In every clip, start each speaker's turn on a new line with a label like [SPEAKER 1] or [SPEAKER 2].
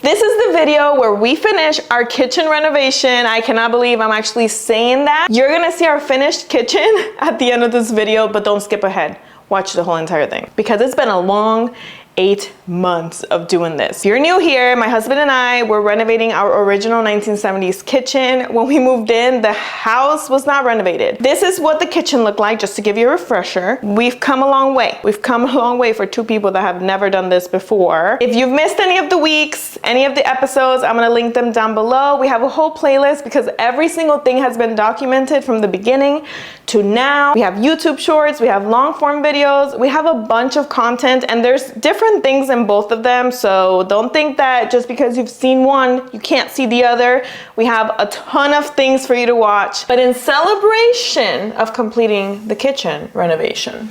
[SPEAKER 1] This is the video where we finish our kitchen renovation. I cannot believe I'm actually saying that. You're gonna see our finished kitchen at the end of this video, but don't skip ahead. Watch the whole entire thing because it's been a long 8 months of doing this. If you're new here, my husband and I were renovating our original 1970s kitchen. When we moved in, the house was not renovated. This is what the kitchen looked like, just to give you a refresher. We've come a long way. We've come a long way for 2 people that have never done this before. If you've missed any of the weeks, any of the episodes, I'm gonna link them down below. We have a whole playlist because every single thing has been documented from the beginning to now. We have YouTube shorts, we have long form videos, we have a bunch of content, and there's different things in both of them, so don't think that just because you've seen one you can't see the other. We have a ton of things for you to watch, but in celebration of completing the kitchen renovation,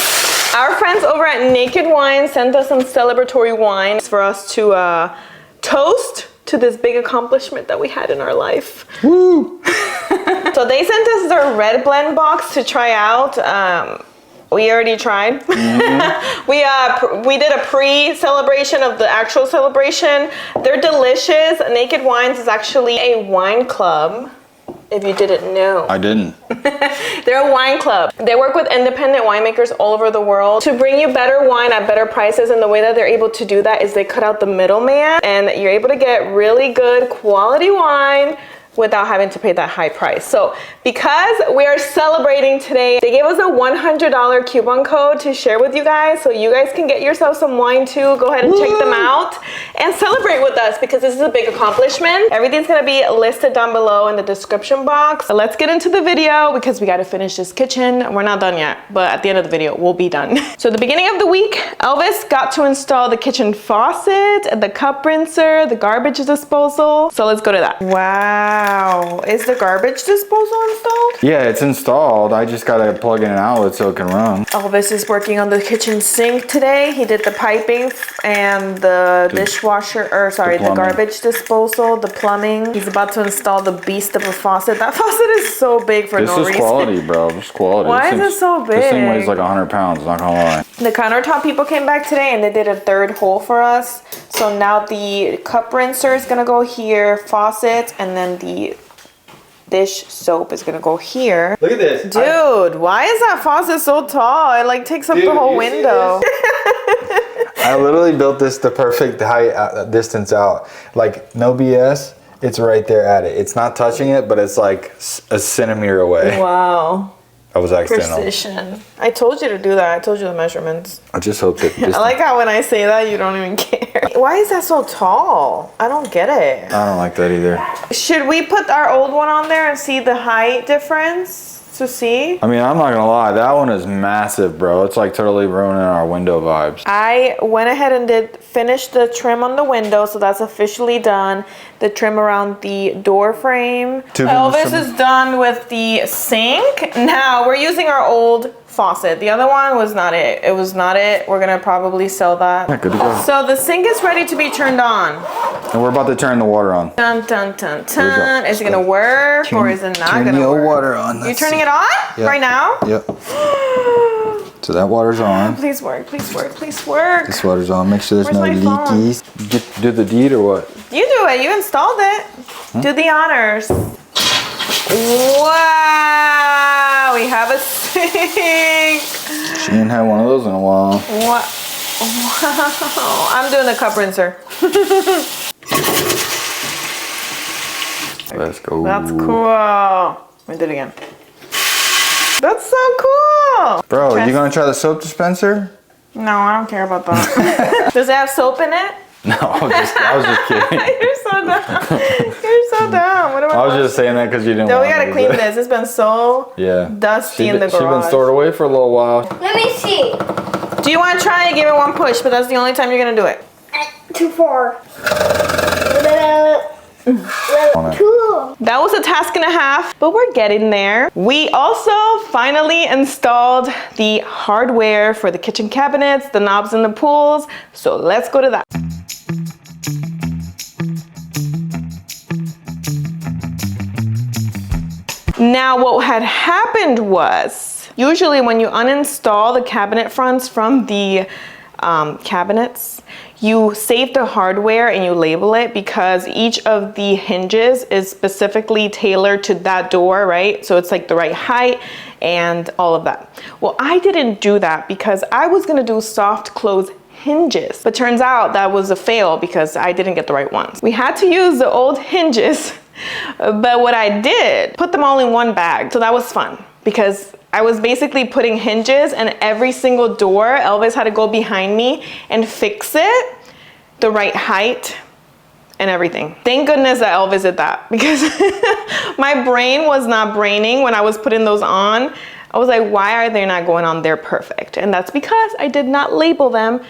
[SPEAKER 1] our friends over at Naked Wine sent us some celebratory wine for us to toast to this big accomplishment that we had in our life. Woo! So they sent us their red blend box to try out. We already tried. Mm-hmm. We did a pre-celebration of the actual celebration. They're delicious. Naked Wines is actually a wine club, if you didn't know.
[SPEAKER 2] I didn't.
[SPEAKER 1] They're a wine club. They work with independent winemakers all over the world to bring you better wine at better prices, and the way that they're able to do that is they cut out the middleman, and you're able to get really good quality wine without having to pay that high price. So because we are celebrating today, they gave us a $100 coupon code to share with you guys, so you guys can get yourself some wine too. Go ahead and check them out and celebrate with us because this is a big accomplishment. Everything's gonna be listed down below in the description box. So let's get into the video because we gotta finish this kitchen. We're not done yet, but at the end of the video, we'll be done. So at the beginning of the week, Elvis got to install the kitchen faucet, the cup rinser, the garbage disposal. So let's go to that. Wow, is the garbage disposal installed?
[SPEAKER 2] Yeah, it's installed. I just gotta plug in an outlet so it can run.
[SPEAKER 1] Elvis is working on the kitchen sink today. He did the piping and the dishwasher, or sorry, the garbage disposal, the plumbing. He's about to install the beast of a faucet. That faucet is so big for no reason.
[SPEAKER 2] This is quality, bro. This is quality.
[SPEAKER 1] Why is it so big?
[SPEAKER 2] This thing weighs like 100 pounds, not gonna lie.
[SPEAKER 1] The countertop people came back today and they did a 3rd hole for us. So now the cup rinser is gonna go here, faucet, and then the dish soap is gonna go here.
[SPEAKER 2] Look at this.
[SPEAKER 1] Dude, why is that faucet so tall? It like takes up the whole window.
[SPEAKER 2] I literally built this the perfect height distance out. Like, no BS, it's right there at it. It's not touching it, but it's like a centimeter away.
[SPEAKER 1] Wow.
[SPEAKER 2] That was accidental.
[SPEAKER 1] Precision. I told you to do that. I told you the measurements.
[SPEAKER 2] I just hope that.
[SPEAKER 1] I like how when I say that, you don't even care. Why is that so tall? I don't get it.
[SPEAKER 2] I don't like that either.
[SPEAKER 1] Should we put our old one on there and see the height difference to see?
[SPEAKER 2] I mean, I'm not gonna lie, that one is massive, bro. It's like totally ruining our window vibes.
[SPEAKER 1] I went ahead and finish the trim on the window, so that's officially done. The trim around the door frame. Elvis is done with the sink. Now we're using our old faucet. The other one was not it. It was not it. We're gonna probably sell that.
[SPEAKER 2] Yeah, good to go.
[SPEAKER 1] So the sink is ready to be turned on.
[SPEAKER 2] And we're about to turn the water on.
[SPEAKER 1] Dun dun dun dun. Is it gonna work or is it not gonna work?
[SPEAKER 2] Turn the water on.
[SPEAKER 1] You turning it on?
[SPEAKER 2] Yep.
[SPEAKER 1] Right now?
[SPEAKER 2] Yep. So that water's on.
[SPEAKER 1] Please work, please work, please work.
[SPEAKER 2] This water's on. Make sure there's no leakies. Do the deed or what?
[SPEAKER 1] You do it. You installed it. Do the honors. Wow, we have a sink.
[SPEAKER 2] She ain't had one of those in a while.
[SPEAKER 1] What? Wow. I'm doing the cup rinser.
[SPEAKER 2] Let's go.
[SPEAKER 1] That's cool. Let me do it again. That's so cool.
[SPEAKER 2] Bro, you gonna try the soap dispenser?
[SPEAKER 1] No, I don't care about that. Does it have soap in it?
[SPEAKER 2] No, I was just kidding.
[SPEAKER 1] You're so dumb. You're so dumb. What am
[SPEAKER 2] I was just saying that because you didn't
[SPEAKER 1] No,
[SPEAKER 2] want
[SPEAKER 1] we gotta clean this. It's been so dusty in the garage.
[SPEAKER 2] She's been stored away for a little while.
[SPEAKER 3] Let me see.
[SPEAKER 1] Do you want to try it? Give it one push, but that's the only time you're gonna do it.
[SPEAKER 3] 2, 4.
[SPEAKER 1] That was a task and a half, but we're getting there. We also finally installed the hardware for the kitchen cabinets, the knobs and the pulls. So let's go to that. Now what had happened was, usually when you uninstall the cabinet fronts from the cabinets, you save the hardware and you label it, because each of the hinges is specifically tailored to that door, right? So it's like the right height and all of that. Well, I didn't do that because I was gonna do soft close hinges, but turns out that was a fail because I didn't get the right ones. We had to use the old hinges, but what I did, put them all in one bag. So that was fun because I was basically putting hinges, and every single door, Elvis had to go behind me and fix it the right height and everything. Thank goodness that Elvis did that, because my brain was not braining when I was putting those on. I was like, why are they not going on there perfect? And that's because I did not label them,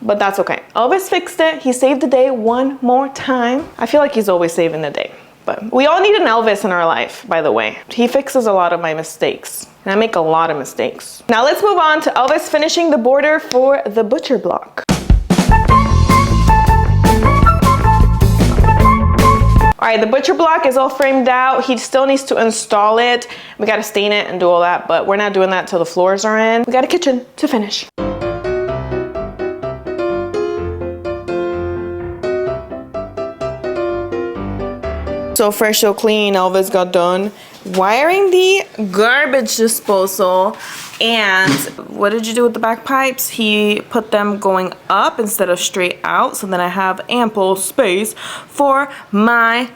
[SPEAKER 1] but that's okay. Elvis fixed it. He saved the day one more time. I feel like he's always saving the day. But we all need an Elvis in our life, by the way. He fixes a lot of my mistakes, and I make a lot of mistakes. Now let's move on to Elvis finishing the border for the butcher block. All right, the butcher block is all framed out. He still needs to install it. We gotta stain it and do all that, but we're not doing that till the floors are in. We got a kitchen to finish. So fresh, so clean. Elvis got done wiring the garbage disposal. And what did you do with the back pipes? He put them going up instead of straight out, so then I have ample space for my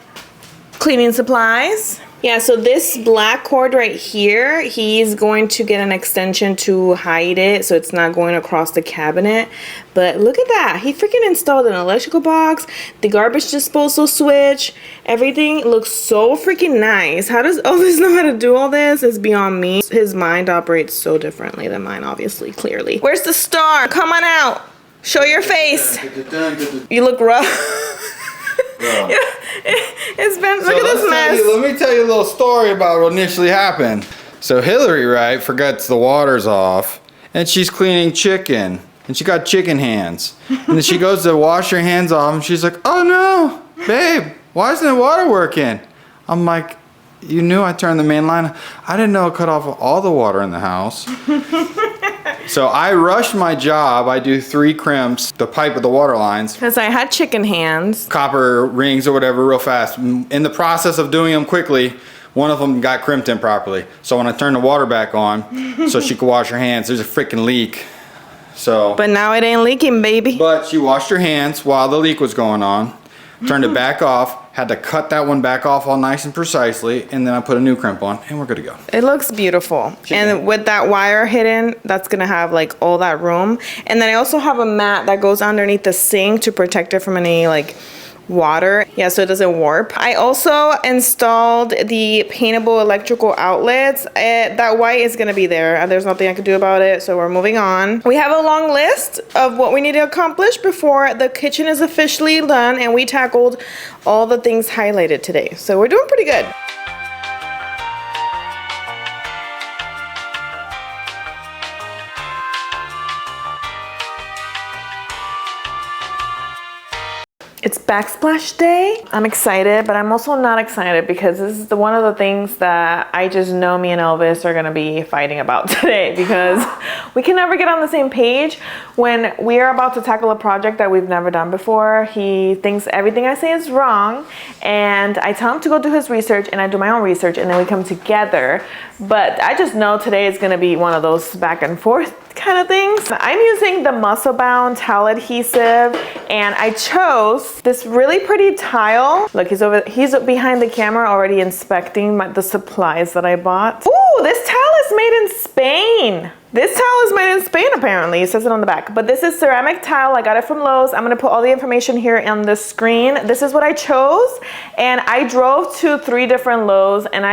[SPEAKER 1] cleaning supplies. Yeah, so this black cord right here, he's going to get an extension to hide it so it's not going across the cabinet. But look at that. He freaking installed an electrical box, the garbage disposal switch. Everything looks so freaking nice. How does Elvis know how to do all this? It's beyond me. His mind operates so differently than mine, obviously, clearly. Where's the star? Come on out. Show your face. You look rough. Yeah, it's been, look at this mess.
[SPEAKER 2] Let me tell you a little story about what initially happened. So Hillary, right, forgets the water's off, and she's cleaning chicken, and she got chicken hands. And then she goes to wash her hands off, and she's like, oh no, babe, why isn't the water working? I'm like, you knew I turned the main line. I didn't know it cut off all the water in the house. So I rushed my job. I do 3 crimps, the pipe with the water lines.
[SPEAKER 1] Because I had chicken hands.
[SPEAKER 2] Copper rings or whatever real fast. In the process of doing them quickly, one of them got crimped improperly. So when I turned the water back on so she could wash her hands, there's a freaking leak. So.
[SPEAKER 1] But now it ain't leaking, baby.
[SPEAKER 2] But she washed her hands while the leak was going on. Turned it back off, had to cut that one back off all nice and precisely, and then I put a new crimp on, and we're good to go.
[SPEAKER 1] It looks beautiful. And with that wire hidden, that's gonna have like all that room. And then I also have a mat that goes underneath the sink to protect it from any like water. Yeah, so it doesn't warp. I also installed the paintable electrical outlets. That white is gonna be there. There's nothing I can do about it, so we're moving on. We have a long list of what we need to accomplish before the kitchen is officially done, and we tackled all the things highlighted today. So we're doing pretty good. It's Backsplash day. I'm excited, but I'm also not excited because this is one of the things that I just know me and Elvis are gonna be fighting about today, because we can never get on the same page when we are about to tackle a project that we've never done before. He thinks everything I say is wrong, and I tell him to go do his research, and I do my own research, and then we come together. But I just know today is gonna be one of those back and forth kind of things. I'm using the muscle bound towel adhesive, and I chose this really pretty tile. Look, he's behind the camera already inspecting the supplies that I bought. Ooh, this towel is made in Spain. This towel is made in Spain, apparently. It says it on the back. But this is ceramic tile. I got it from Lowe's. I'm gonna put all the information here on the screen. This is what I chose. And I drove to 3 different Lowe's, and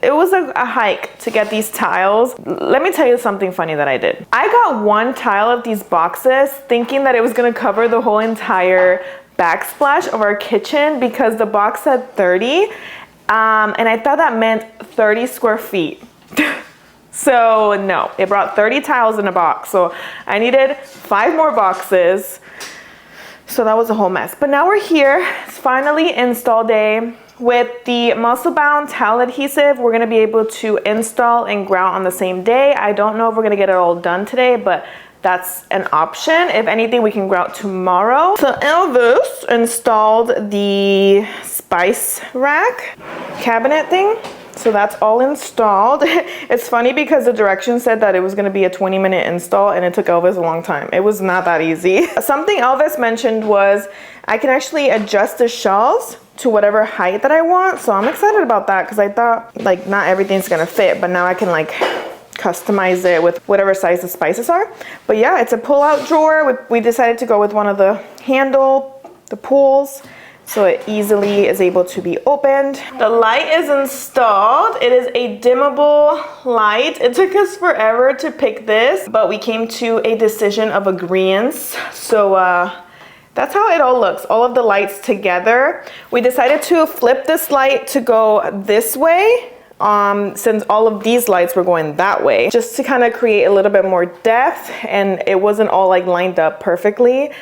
[SPEAKER 1] it was a hike to get these tiles. Let me tell you something funny that I did. I got 1 tile of these boxes thinking that it was gonna cover the whole entire backsplash of our kitchen, because the box said 30. And I thought that meant 30 square feet. So no, it brought 30 tiles in a box. So I needed 5 more boxes. So that was a whole mess. But now we're here. It's finally install day. With the muscle bound towel adhesive, we're gonna be able to install and grout on the same day. I don't know if we're gonna get it all done today, but that's an option. If anything, we can go out tomorrow. So Elvis installed the spice rack cabinet thing. So that's all installed. It's funny because the directions said that it was gonna be a 20-minute install and it took Elvis a long time. It was not that easy. Something Elvis mentioned was I can actually adjust the shelves to whatever height that I want. So I'm excited about that because I thought like not everything's gonna fit, but now I can like customize it with whatever size the spices are. But yeah, it's a pull-out drawer. We decided to go with one of the the pulls, so it easily is able to be opened. The light is installed. It is a dimmable light. It took us forever to pick this, but we came to a decision of agreement. So that's how it all looks, all of the lights together. We decided to flip this light to go this way, since all of these lights were going that way, just to kind of create a little bit more depth, and it wasn't all like lined up perfectly.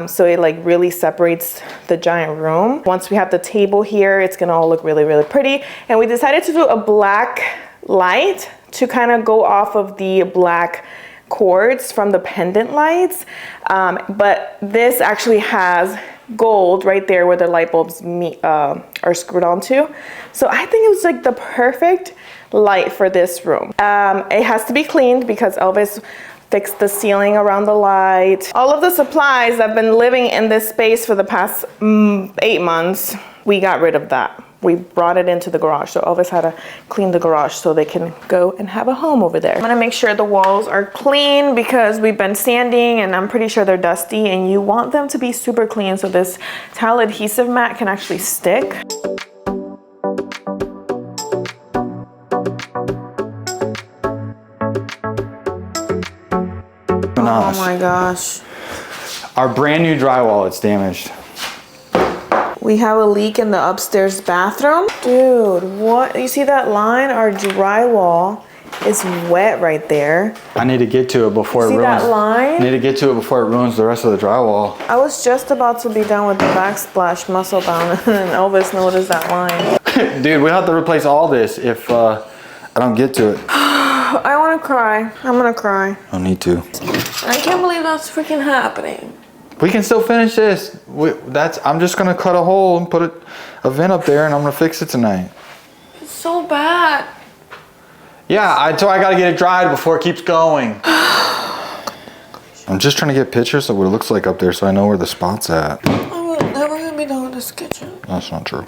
[SPEAKER 1] So it like really separates the giant room. Once we have the table here, it's gonna all look really, really pretty. And we decided to do a black light to kind of go off of the black cords from the pendant lights. But this actually has gold right there where the light bulbs are screwed onto. So I think it was like the perfect light for this room. It has to be cleaned because Elvis fixed the ceiling around the light. All of the supplies that have been living in this space for the past 8 months, we got rid of that. We brought it into the garage. So Elvis had to clean the garage so they can go and have a home over there. I'm gonna make sure the walls are clean because we've been sanding and I'm pretty sure they're dusty, and you want them to be super clean so this tile adhesive mat can actually stick. Oh my gosh.
[SPEAKER 2] Our brand new drywall, it's damaged.
[SPEAKER 1] We have a leak in the upstairs bathroom. Dude, what? You see that line? Our drywall is wet right there.
[SPEAKER 2] I need to get to it before it ruins.
[SPEAKER 1] See that line?
[SPEAKER 2] I need to get to it before it ruins the rest of the drywall.
[SPEAKER 1] I was just about to be done with the Backsplash muscle bound and Elvis noticed that line.
[SPEAKER 2] Dude, we have to replace all this if I don't get to it.
[SPEAKER 1] I want to cry. I'm gonna cry.
[SPEAKER 2] I don't need to.
[SPEAKER 1] I can't believe that's freaking happening.
[SPEAKER 2] We can still finish this. I'm just gonna cut a hole and put a vent up there, and I'm gonna fix it tonight.
[SPEAKER 1] It's so bad.
[SPEAKER 2] Yeah, so I gotta get it dried before it keeps going. I'm just trying to get pictures of what it looks like up there so I know where the spot's at.
[SPEAKER 1] I'm never gonna be done with this kitchen.
[SPEAKER 2] That's not true.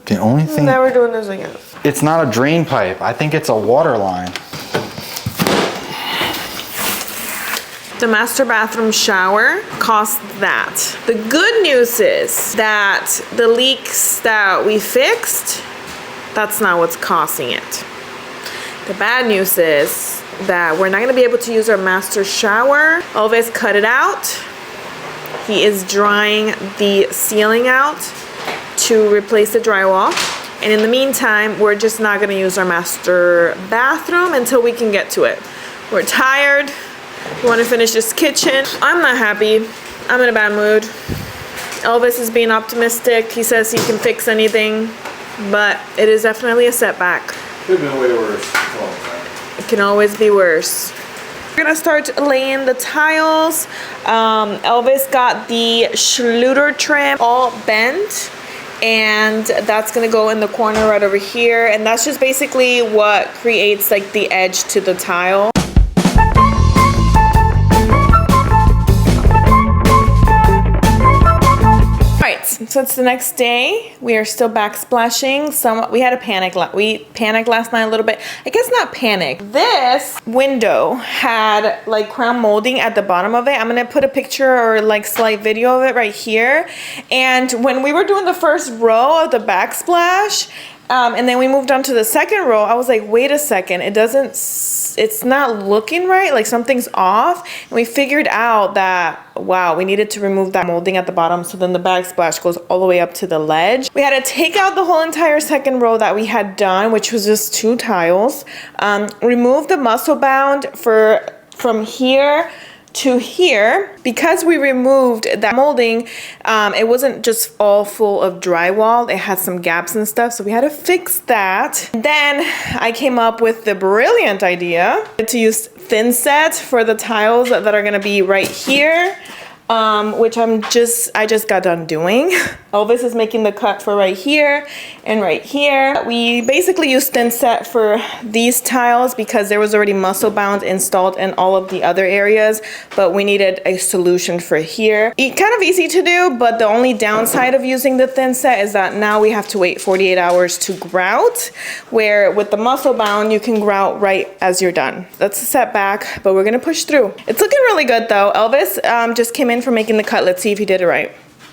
[SPEAKER 2] The only thing...
[SPEAKER 1] Never doing this again.
[SPEAKER 2] It's not a drain pipe. I think it's a water line.
[SPEAKER 1] The master bathroom shower cost that. The good news is that the leaks that we fixed, that's not what's costing it. The bad news is that we're not gonna be able to use our master shower. Elvis cut it out. He is drying the ceiling out to replace the drywall. And in the meantime, we're just not gonna use our master bathroom until we can get to it. We're tired. We want to finish this kitchen. I'm not happy. I'm in a bad mood. Elvis is being optimistic. He says he can fix anything, but it is definitely a setback.
[SPEAKER 2] Could have been way worse.
[SPEAKER 1] It can always be worse. We're gonna start laying the tiles. Elvis got the Schluter trim all bent, and that's gonna go in the corner right over here. And that's just basically what creates like the edge to the tile. So it's the next day. We are still backsplashing. We had a panic. We panicked last night a little bit. I guess not panic. This window had like crown molding at the bottom of it. I'm gonna put a picture or like slight video of it right here. And when we were doing the first row of the backsplash, and then we moved on to the second row, I was like, wait a second, it's not looking right, like something's off. And we figured out that, wow, we needed to remove that molding at the bottom, so then the backsplash goes all the way up to the ledge. We had to take out the whole entire second row that we had done, which was just 2 tiles. Remove the muscle bound from here to here. Because we removed that molding, it wasn't just all full of drywall. It had some gaps and stuff, so we had to fix that. Then I came up with the brilliant idea to use thin set for the tiles that are gonna be right here. Which I just got done doing. Elvis is making the cut for right here and right here. We basically used thin set for these tiles because there was already muscle bound installed in all of the other areas, but we needed a solution for here. Kind of easy to do, but the only downside of using the thin set is that now we have to wait 48 hours to grout, where with the muscle bound, you can grout right as you're done. That's a setback, but we're gonna push through. It's looking really good though. Elvis just came in for making the cut. Let's see if he did it right.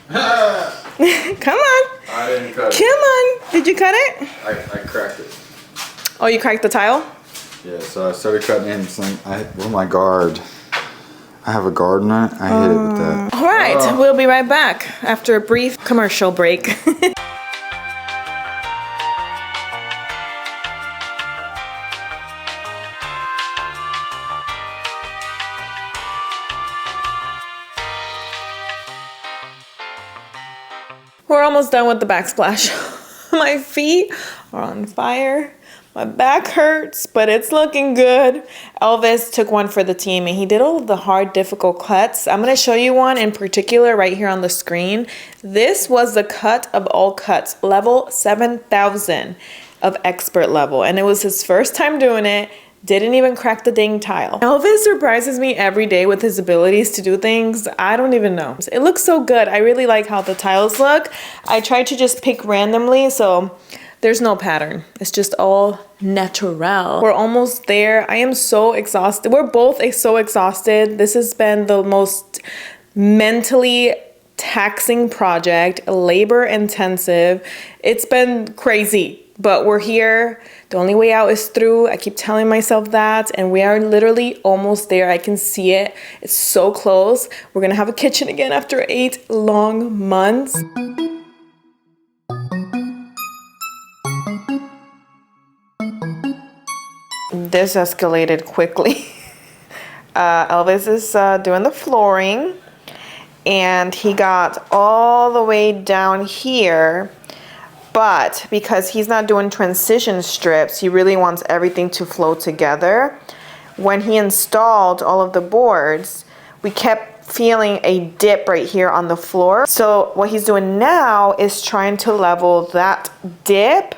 [SPEAKER 1] Come on.
[SPEAKER 2] I didn't cut it.
[SPEAKER 1] Come on. Did you cut it?
[SPEAKER 2] I cracked it.
[SPEAKER 1] Oh, you cracked the tile?
[SPEAKER 2] Yeah, so I started cutting in. Where's my guard? I have a guard on it. I hit it with that.
[SPEAKER 1] All right, we'll be right back after a brief commercial break. We're almost done with the backsplash. My feet are on fire. My back hurts, but it's looking good. Elvis took one for the team and he did all of the hard, difficult cuts. I'm gonna show you one in particular right here on the screen. This was the cut of all cuts, level 7,000 of expert level. And it was his first time doing it. Didn't even crack the dang tile. Elvis surprises me every day with his abilities to do things. I don't even know. It looks so good. I really like how the tiles look. I tried to just pick randomly, so there's no pattern. It's just all natural. We're almost there. I am so exhausted. We're both so exhausted. This has been the most mentally taxing project, labor intensive. It's been crazy, but we're here. The only way out is through. I keep telling myself that, and we are literally almost there. I can see it. It's so close. We're gonna have a kitchen again after 8 long months. This escalated quickly. Elvis is doing the flooring, and he got all the way down here. But because he's not doing transition strips, he really wants everything to flow together. When he installed all of the boards, we kept feeling a dip right here on the floor. So what he's doing now is trying to level that dip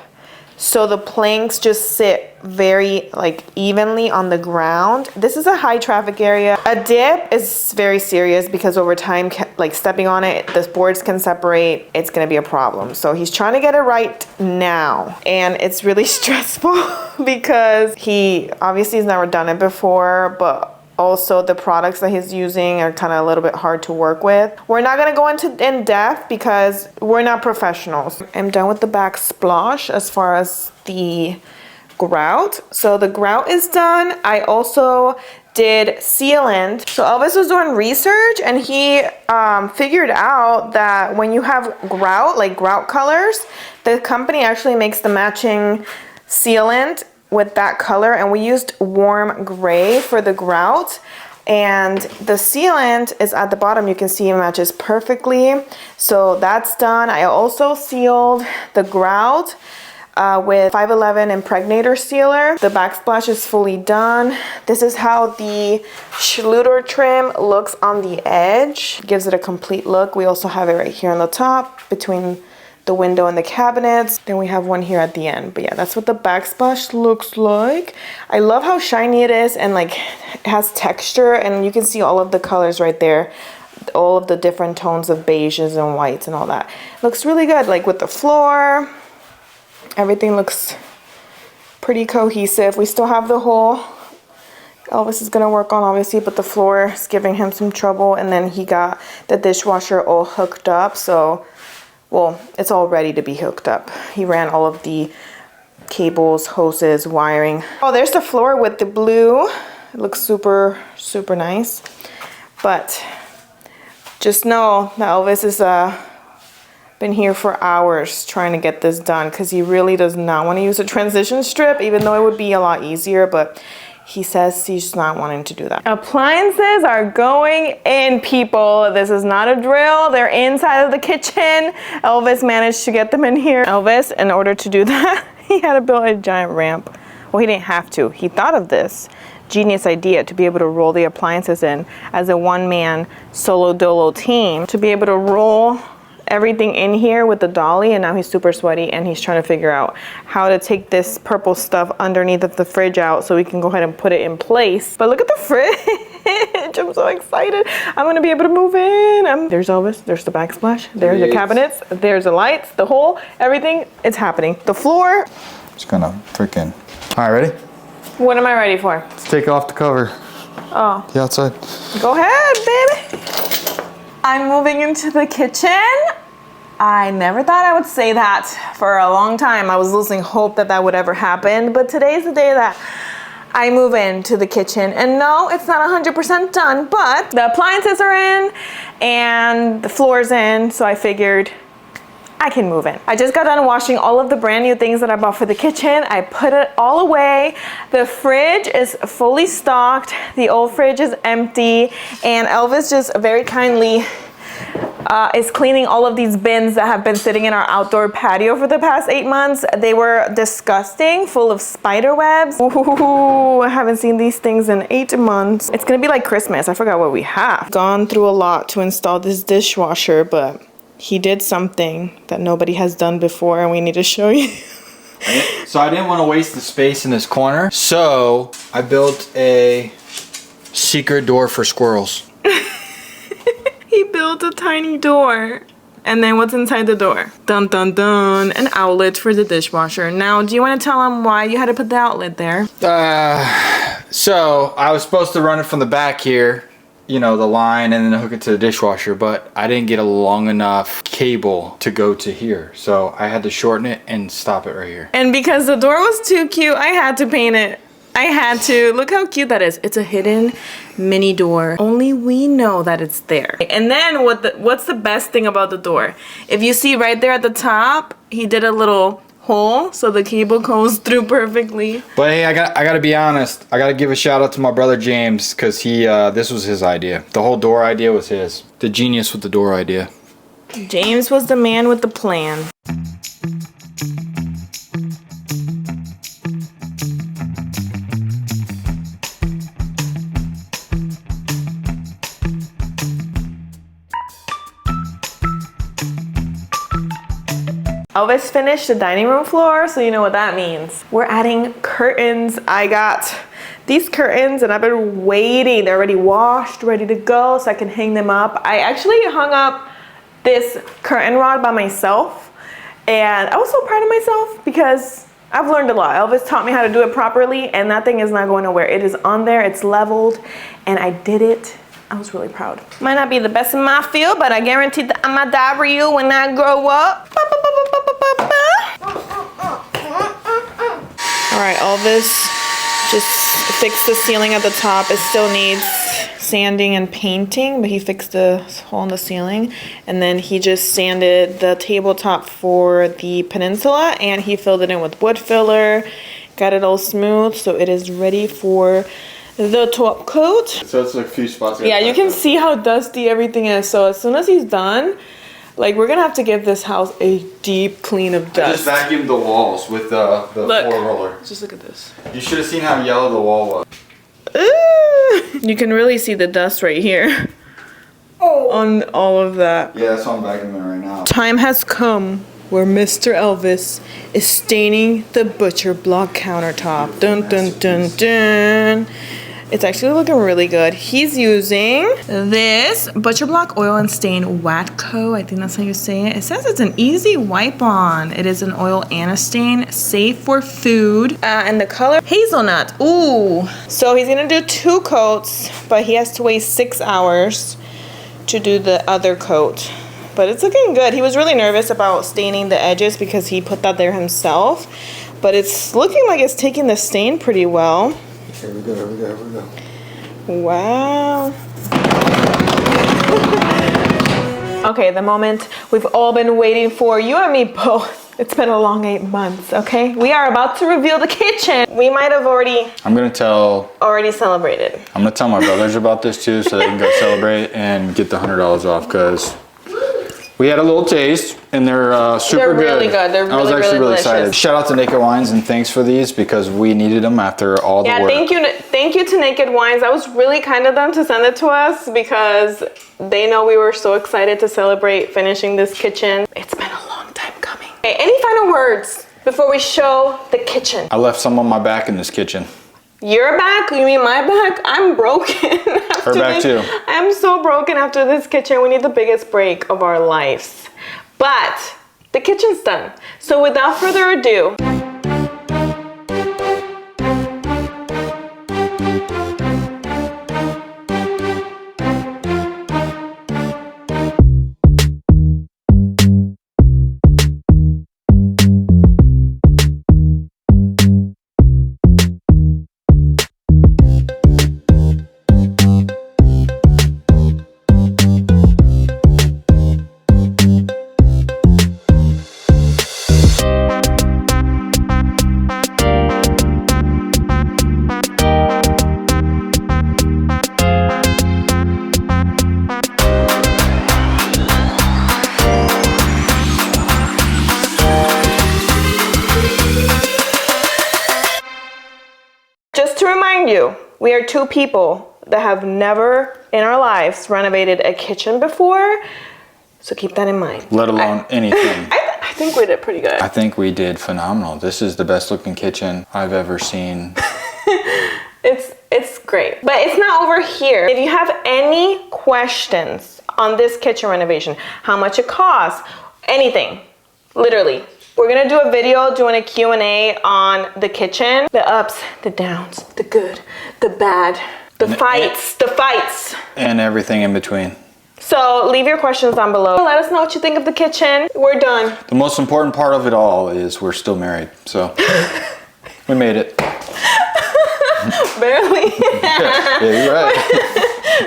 [SPEAKER 1] so the planks just sit very evenly on the ground. This is a high traffic area. A dip is very serious because over time, stepping on it, the boards can separate. It's gonna be a problem. So he's trying to get it right now. And it's really stressful because he obviously has never done it before, but also the products that he's using are kind of a little bit hard to work with. We're not gonna go in depth because we're not professionals. I'm done with the backsplash as far as the grout. So the grout is done. I also did sealant. So Elvis was doing research and he figured out that when you have grout, like grout colors, the company actually makes the matching sealant with that color, and we used warm gray for the grout, and the sealant is at the bottom. You can see it matches perfectly, so that's done. I also sealed the grout with 511 impregnator sealer. The backsplash is fully done. This is how the Schluter trim looks on the edge. Gives it a complete look. We also have it right here on the top between the window and the cabinets. Then we have one here at the end. But yeah, that's what the backsplash looks like. I love how shiny it is and it has texture, and you can see all of the colors right there. All of the different tones of beiges and whites and all that. Looks really good, with the floor. Everything looks pretty cohesive. We still have the hole Elvis is gonna work on, obviously, but the floor is giving him some trouble, and then he got the dishwasher all hooked up, so well, it's all ready to be hooked up. He ran all of the cables, hoses, wiring. Oh, there's the floor with the blue. It looks super, super nice. But just know that Elvis has been here for hours trying to get this done because he really does not want to use a transition strip, even though it would be a lot easier, but he says he's not wanting to do that. Appliances are going in, people. This is not a drill. They're inside of the kitchen. Elvis managed to get them in here. Elvis, in order to do that, he had to build a giant ramp. Well, he didn't have to. He thought of this genius idea to be able to roll the appliances in as a one-man solo dolo team, to be able to roll everything in here with the dolly. And now he's super sweaty and he's trying to figure out how to take this purple stuff underneath of the fridge out so we can go ahead and put it in place. But look at the fridge. I'm so excited. I'm gonna be able to move in. There's Elvis, there's the backsplash, there's the cabinets, there's the lights, the hole, everything. It's happening. The floor.
[SPEAKER 2] Just gonna freaking. All right, ready?
[SPEAKER 1] What am I ready for?
[SPEAKER 2] Let's take off the cover.
[SPEAKER 1] Oh.
[SPEAKER 2] The outside.
[SPEAKER 1] Go ahead, baby. I'm moving into the kitchen. I never thought I would say that for a long time. I was losing hope that that would ever happen, but today's the day that I move into the kitchen. And no, it's not 100% done, but the appliances are in and the floor's in, so I figured I can move in. I just got done washing all of the brand new things that I bought for the kitchen. I put it all away. The fridge is fully stocked. The old fridge is empty. And Elvis just very kindly is cleaning all of these bins that have been sitting in our outdoor patio for the past 8 months. They were disgusting, full of spider webs. Ooh, I haven't seen these things in 8 months. It's gonna be like Christmas. I forgot what we have. Gone through a lot to install this dishwasher, but he did something that nobody has done before and we need to show you.
[SPEAKER 2] So I didn't want to waste the space in this corner, so I built a secret door for squirrels.
[SPEAKER 1] He built a tiny door. And then what's inside the door? Dun dun dun, an outlet for the dishwasher. Now, do you want to tell him why you had to put the outlet there?
[SPEAKER 2] So I was supposed to run it from the back here, you know, the line, and then hook it to the dishwasher, but I didn't get a long enough cable to go to here. So I had to shorten it and stop it right here.
[SPEAKER 1] And because the door was too cute, I had to paint it. I had to. Look how cute that is. It's a hidden mini door. Only we know that it's there. And then what's the best thing about the door? If you see right there at the top, he did a little hole so the cable goes through perfectly.
[SPEAKER 2] But hey, I gotta be honest. I gotta give a shout out to my brother James, because he this was his idea. The whole door idea was his. The genius with the door idea.
[SPEAKER 1] James was the man with the plan. Elvis finished the dining room floor, so you know what that means. We're adding curtains. I got these curtains and I've been waiting. They're already washed, ready to go, so I can hang them up. I actually hung up this curtain rod by myself, and I was so proud of myself because I've learned a lot. Elvis taught me how to do it properly, and that thing is not going nowhere. It is on there, it's leveled, and I did it. I was really proud. Might not be the best in my field, but I guarantee that I'ma die for you when I grow up. All right, Elvis just fixed the ceiling at the top. It still needs sanding and painting, but he fixed the hole in the ceiling. And then he just sanded the tabletop for the peninsula, and he filled it in with wood filler, got it all smooth, so it is ready for the top coat.
[SPEAKER 2] So it's like a few spots.
[SPEAKER 1] Yeah, you can see how dusty everything is. So as soon as he's done, like, we're gonna have to give this house a deep clean of dust.
[SPEAKER 2] I just vacuumed the walls with the floor roller.
[SPEAKER 1] Just look at this.
[SPEAKER 2] You should have seen how yellow the wall was.
[SPEAKER 1] You can really see the dust right here. Oh. On all of that.
[SPEAKER 2] Yeah, that's what I'm vacuuming right now.
[SPEAKER 1] Time has come where Mr. Elvis is staining the butcher block countertop. Dun dun dun dun. It's actually looking really good. He's using this Butcher Block Oil and Stain Watco. I think that's how you say it. It says it's an easy wipe on. It is an oil and a stain, safe for food. And the color, hazelnut. Ooh. So he's gonna do 2 coats, but he has to wait 6 hours to do the other coat. But it's looking good. He was really nervous about staining the edges because he put that there himself. But it's looking like it's taking the stain pretty well.
[SPEAKER 2] Here we go, here we go, here we go.
[SPEAKER 1] Wow. Okay, the moment we've all been waiting for, you and me both. It's been a long 8 months, okay? We are about to reveal the kitchen. We might have already celebrated.
[SPEAKER 2] I'm gonna tell my brothers about this too, so they can go celebrate and get the $100 off, because we had a little taste and they're super good.
[SPEAKER 1] They're really good. They're
[SPEAKER 2] I was actually really
[SPEAKER 1] delicious.
[SPEAKER 2] excited. Shout out to Naked Wines and thanks for these, because we needed them after all the work.
[SPEAKER 1] Thank you to Naked Wines. That was really kind of them to send it to us, because they know we were so excited to celebrate finishing this kitchen. It's been a long time coming. Okay, any final words before we show the kitchen?
[SPEAKER 2] I left some on my back in this kitchen.
[SPEAKER 1] Your back? You mean my back? I'm broken.
[SPEAKER 2] Her back too.
[SPEAKER 1] I'm so broken after this kitchen. We need the biggest break of our lives. But the kitchen's done. So without further ado, just to remind you, we are two people that have never in our lives renovated a kitchen before. So keep that in mind.
[SPEAKER 2] Let alone anything.
[SPEAKER 1] I think we did pretty good.
[SPEAKER 2] I think we did phenomenal. This is the best looking kitchen I've ever seen.
[SPEAKER 1] It's great, but it's not over here. If you have any questions on this kitchen renovation, how much it costs, anything, literally, we're gonna do a video doing a Q&A on the kitchen, the ups, the downs, the good, the bad, the fights.
[SPEAKER 2] And everything in between.
[SPEAKER 1] So leave your questions down below. Let us know what you think of the kitchen. We're done.
[SPEAKER 2] The most important part of it all is we're still married, so we made it.
[SPEAKER 1] Barely.
[SPEAKER 2] Yeah, you're right.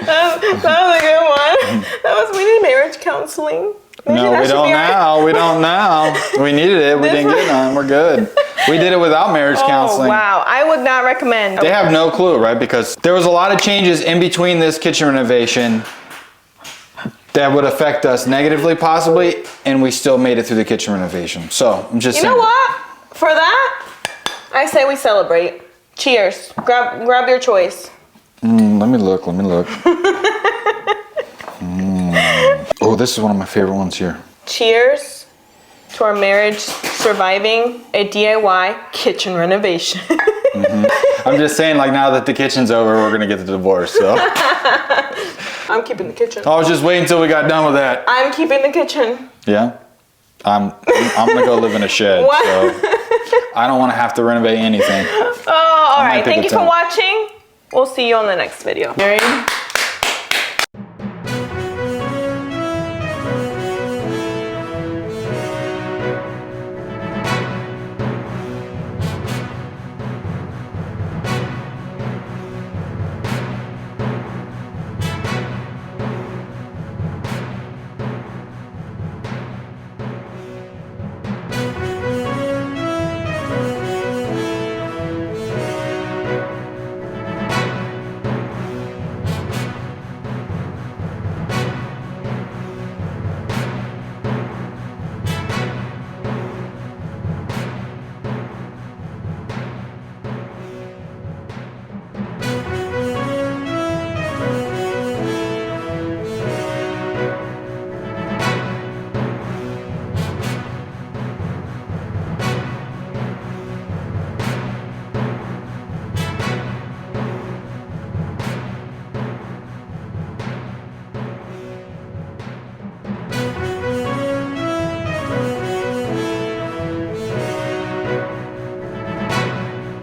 [SPEAKER 1] That was a good one. We need marriage counseling. Maybe
[SPEAKER 2] No,
[SPEAKER 1] that
[SPEAKER 2] we
[SPEAKER 1] should
[SPEAKER 2] don't
[SPEAKER 1] be
[SPEAKER 2] now. We don't now. We needed it. We didn't get none. We're good. We did it without marriage counseling.
[SPEAKER 1] Oh, wow. I would not recommend.
[SPEAKER 2] They have no clue, right? Because there was a lot of changes in between this kitchen renovation that would affect us negatively, possibly, and we still made it through the kitchen renovation. So I'm just saying.
[SPEAKER 1] You know what? For that, I say we celebrate. Cheers. Grab your choice.
[SPEAKER 2] Let me look. Oh, this is one of my favorite ones here.
[SPEAKER 1] Cheers to our marriage surviving a DIY kitchen renovation.
[SPEAKER 2] I'm just saying, like, now that the kitchen's over, we're gonna get the divorce, so.
[SPEAKER 1] I'm keeping the kitchen.
[SPEAKER 2] I was just waiting until we got done with that.
[SPEAKER 1] I'm keeping the kitchen.
[SPEAKER 2] Yeah? I'm gonna go live in a shed,
[SPEAKER 1] What?
[SPEAKER 2] so I don't wanna have to renovate anything.
[SPEAKER 1] Oh, all right. Thank you for watching. We'll see you on the next video. Married?